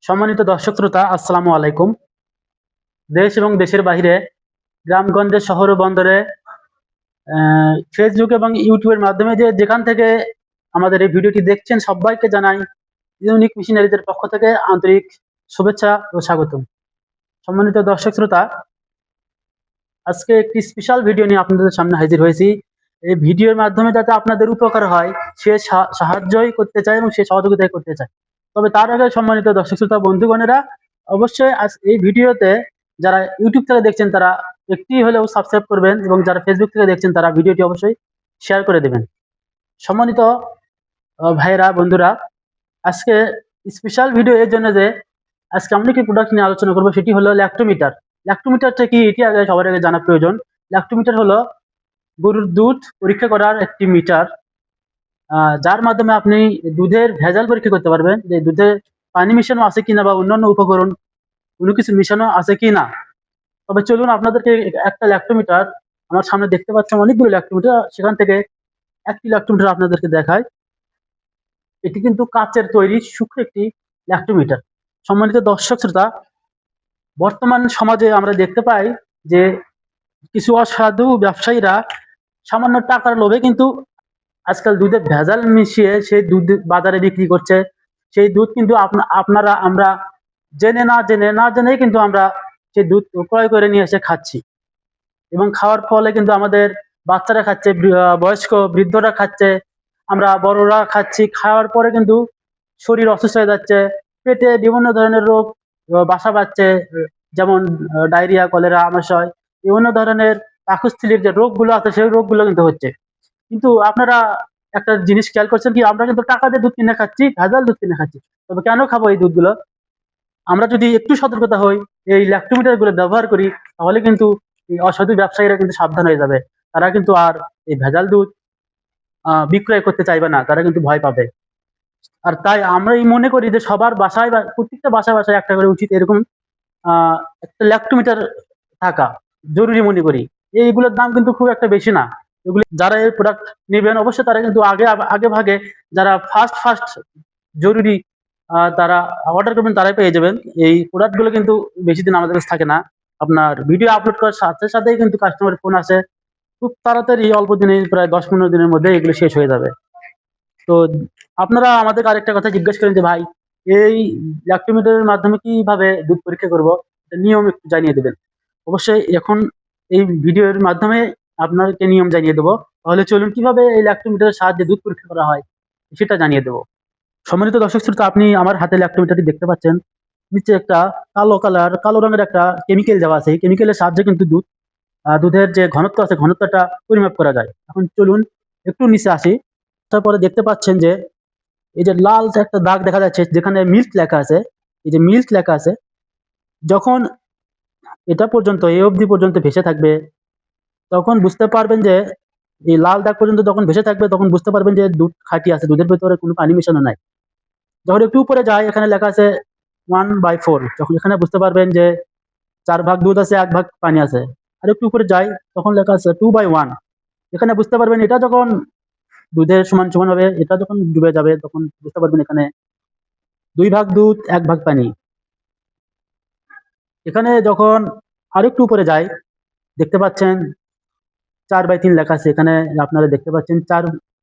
সম্মানিত দর্শক শ্রোতা, আসসালামু আলাইকুম। দেশ এবং দেশের বাইরে, গ্রামগঞ্জে, শহর ও বন্দরে, ফেসবুক এবং ইউটিউবের মাধ্যমে যেখান থেকে আমাদের এই ভিডিওটি দেখছেন, সবাইকে জানাই ইউনিক মিশনারিজের পক্ষ থেকে আন্তরিক শুভেচ্ছা ও স্বাগতম। সম্মানিত দর্শক শ্রোতা, আজকে একটি স্পেশাল ভিডিও নিয়ে আপনাদের সামনে হাজির হয়েছি। এই ভিডিওর মাধ্যমে যাতে আপনাদের উপকার হয়, সে সাহায্যই করতে চায় এবং সে সহযোগিতাই করতে চায়। তবে তার আগে সম্মানিত দর্শক শ্রোতা বন্ধুগণেরা, অবশ্যই আজ এই ভিডিওতে যারা ইউটিউব থেকে দেখছেন তারা একটি হলেও সাবস্ক্রাইব করবেন, এবং যারা ফেসবুক থেকে দেখছেন তারা ভিডিওটি অবশ্যই শেয়ার করে দেবেন। সম্মানিত ভাইয়েরা, বন্ধুরা, আজকে স্পেশাল ভিডিও এর জন্য যে আজকে আমরা কি প্রোডাক্ট নিয়ে আলোচনা করবো, সেটি হলো ল্যাক্টোমিটার। ল্যাক্টোমিটারটা কি, এটি আগে সবার আগে জানা প্রয়োজন। ল্যাক্টোমিটার হলো গরুর দুধ পরীক্ষা করার একটি মিটার, যার মাধ্যমে আপনি দুধের ভেজাল পরীক্ষা করতে পারবেন, যে দুধে পানি মিশানো আছে কিনা বা অন্যান্য উপকরণ কোনো কিছু মিশানো আছে কিনা। তবে চলুন আপনাদেরকে একটা ল্যাক্টোমিটার, আমার সামনে দেখতে পাচ্ছেন অনেকগুলো ল্যাক্টোমিটার, সেখান থেকে একটি ল্যাক্টোমিটার আপনাদেরকে দেখায়। এটি কিন্তু কাচের তৈরি সূক্ষ্ম একটি ল্যাক্টোমিটার। সম্মানিত দর্শক শ্রোতা, বর্তমান সমাজে আমরা দেখতে পাই যে কিছু অসাধু ব্যবসায়ীরা সামান্য টাকার লোভে কিন্তু আজকাল দুধে ভেজাল মিশিয়ে সেই দুধ বাজারে বিক্রি করছে। সেই দুধ কিন্তু আমরা জেনে না জেনেই কিন্তু আমরা সেই দুধ ক্রয় করে নিয়ে এসে খাচ্ছি, এবং খাওয়ার ফলে কিন্তু আমাদের বাচ্চারা খাচ্ছে, বয়স্ক বৃদ্ধরা খাচ্ছে, আমরা বড়রা খাচ্ছি। খাওয়ার পরে কিন্তু শরীর অসুস্থ হয়ে যাচ্ছে, পেটে বিভিন্ন ধরনের রোগ বাসা বাঁধছে, যেমন ডায়রিয়া, কলেরা, আমাশয়, বিভিন্ন ধরনের পাকস্থলীর যে রোগগুলো আছে সেই রোগগুলো কিন্তু হচ্ছে। কিন্তু আপনারা একটা জিনিস খেয়াল করছেন কি, আমরা কিন্তু টাকা দিয়ে দুধ কিনে খাচ্ছি, ভেজাল দুধ কিনে খাচ্ছি। তবে কেন খাবো এই দুধগুলো? আমরা যদি একটু সতর্কতা হই, এই ল্যাক্টোমিটার গুলো ব্যবহার করি, তাহলে কিন্তু এই অসাধু ব্যবসায়ীরা কিন্তু সাবধান হয়ে যাবে। তারা কিন্তু আর এই ভেজাল দুধ বিক্রয় করতে চাইবে না, তারা কিন্তু ভয় পাবে। আর তাই আমরা এই মনে করি যে সবার বাসায় বা প্রত্যেকটা বাসায় বাসায় একটা করে উচিত এরকম একটা ল্যাক্টোমিটার থাকা জরুরি মনে করি। এইগুলোর দাম কিন্তু খুব একটা বেশি না। এগুলো যারা এই প্রোডাক্ট নেবেন অবশ্যই তারা কিন্তু আগে ভাগে যারা ফার্স্ট জরুরি তারা অর্ডার করবেন, তারাই পেয়ে যাবেন। এই প্রোডাক্টগুলো কিন্তু বেশি দিন আমাদের কাছে থাকে না। আপনার ভিডিও আপলোড করার সাথে সাথেই কিন্তু কাস্টমারের ফোন আসে, খুব তাড়াতাড়ি অল্প দিনে, প্রায় 10-15 দিনের মধ্যে এগুলো শেষ হয়ে যাবে। তো আপনারা আমাদের আরেকটা কথা জিজ্ঞেস করেন যে ভাই, এই ল্যাক্টোমিটারের মাধ্যমে কিভাবে দুধ পরীক্ষা করব, নিয়ম একটু জানিয়ে দেবেন। অবশ্যই এখন এই ভিডিওর মাধ্যমে আপনাকে নিয়ম জানিয়ে দেবো। তাহলে চলুন কিভাবে এই ল্যাক্টোমিটারের সাহায্যে দুধ পরীক্ষা করা হয় সেটা জানিয়ে দেবো। সম্মানিত দর্শক শ্রোতা, আপনি আমার হাতে ল্যাক্টোমিটারটি দেখতে পাচ্ছেন। নিচে একটা কালো রঙের একটা কেমিক্যাল দেওয়া আছে। এই কেমিক্যালের সাহায্যে কিন্তু দুধের যে ঘনত্ব আছে, ঘনত্বটা পরিমাপ করা যায়। এখন চলুন একটু নিচে আসি। তারপরে দেখতে পাচ্ছেন যে এই যে লাল একটা দাগ দেখা যাচ্ছে, যেখানে মিল্ক লেখা আছে। এই যে মিল্ক লেখা আছে, যখন এটা পর্যন্ত, এই অবধি পর্যন্ত ভেসে থাকবে, তখন বুঝতে পারবেন যে এই লাল দাগ পর্যন্ত যখন ভেসে থাকবে, তখন বুঝতে পারবেন যে দুধ খাঁটি আছে, দুধের ভেতরে কোনো পানি মেশানো নাই। যখন একটু উপরে যায়, এখানে লেখা আছে 1/4, তখন এখানে বুঝতে পারবেন যে 4 ভাগ দুধ আছে, 1 ভাগ পানি আছে। আর একটু উপরে যায়, তখন লেখা আছে 2/1, এখানে বুঝতে পারবেন এটা যখন দুধের সমান সমান হবে, এটা যখন ডুবে যাবে, তখন বুঝতে পারবেন এখানে 2 ভাগ দুধ, 1 ভাগ পানি। এখানে যখন আরেকটু উপরে যায়, দেখতে পাচ্ছেন 4/3 লেখা আছে। এখানে আপনারা দেখতে পাচ্ছেন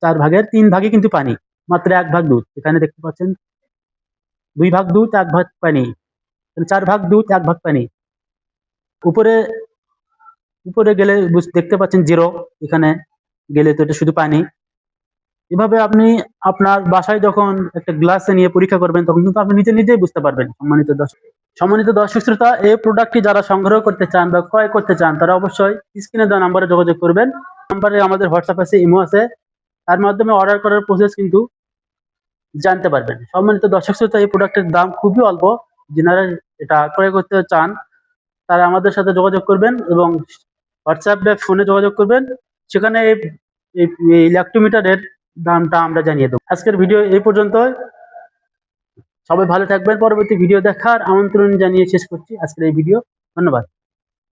4 ভাগের 3 ভাগই কিন্তু পানি, মাত্র 1 ভাগ দুধ। এখানে দেখতে পাচ্ছেন 2 ভাগ দুধ, 1 ভাগ পানি, 4 ভাগ দুধ, 1 ভাগ পানি। উপরে উপরে গেলে দেখতে পাচ্ছেন 0, এখানে গেলে তো এটা শুধু পানি। এভাবে আপনি আপনার বাসায় যখন একটা গ্লাসে নিয়ে পরীক্ষা করবেন, তখন কিন্তু আপনি নিজেই বুঝতে পারবেন। সম্মানিত দর্শক শ্রোতা, এই প্রোডাক্টটি যারা সংগ্রহ করতে চান বা ক্রয় করতে চান, তারা অবশ্যই স্ক্রিনে দেওয়া নাম্বারে যোগাযোগ করবেন। নাম্বারে আমাদের হোয়াটসঅ্যাপ আছে, ইমো আছে, তার মাধ্যমে অর্ডার করার প্রসেস কিন্তু জানতে পারবেন। সম্মানিত দর্শক শ্রোতা, এই প্রোডাক্টের দাম খুবই অল্প। যারা এটা ক্রয় করতে চান তারা আমাদের সাথে যোগাযোগ করবেন, এবং হোয়াটসঅ্যাপ বা ফোনে যোগাযোগ করবেন। সেখানে এই ল্যাক্টোমিটারের দামটা আমরা জানিয়ে দেবো। আজকের ভিডিও এই পর্যন্ত। সবাই ভালো থাকবেন। পরবর্তী ভিডিও দেখার আমন্ত্রণ জানিয়ে শেষ করছি আজকের এই ভিডিও। ধন্যবাদ।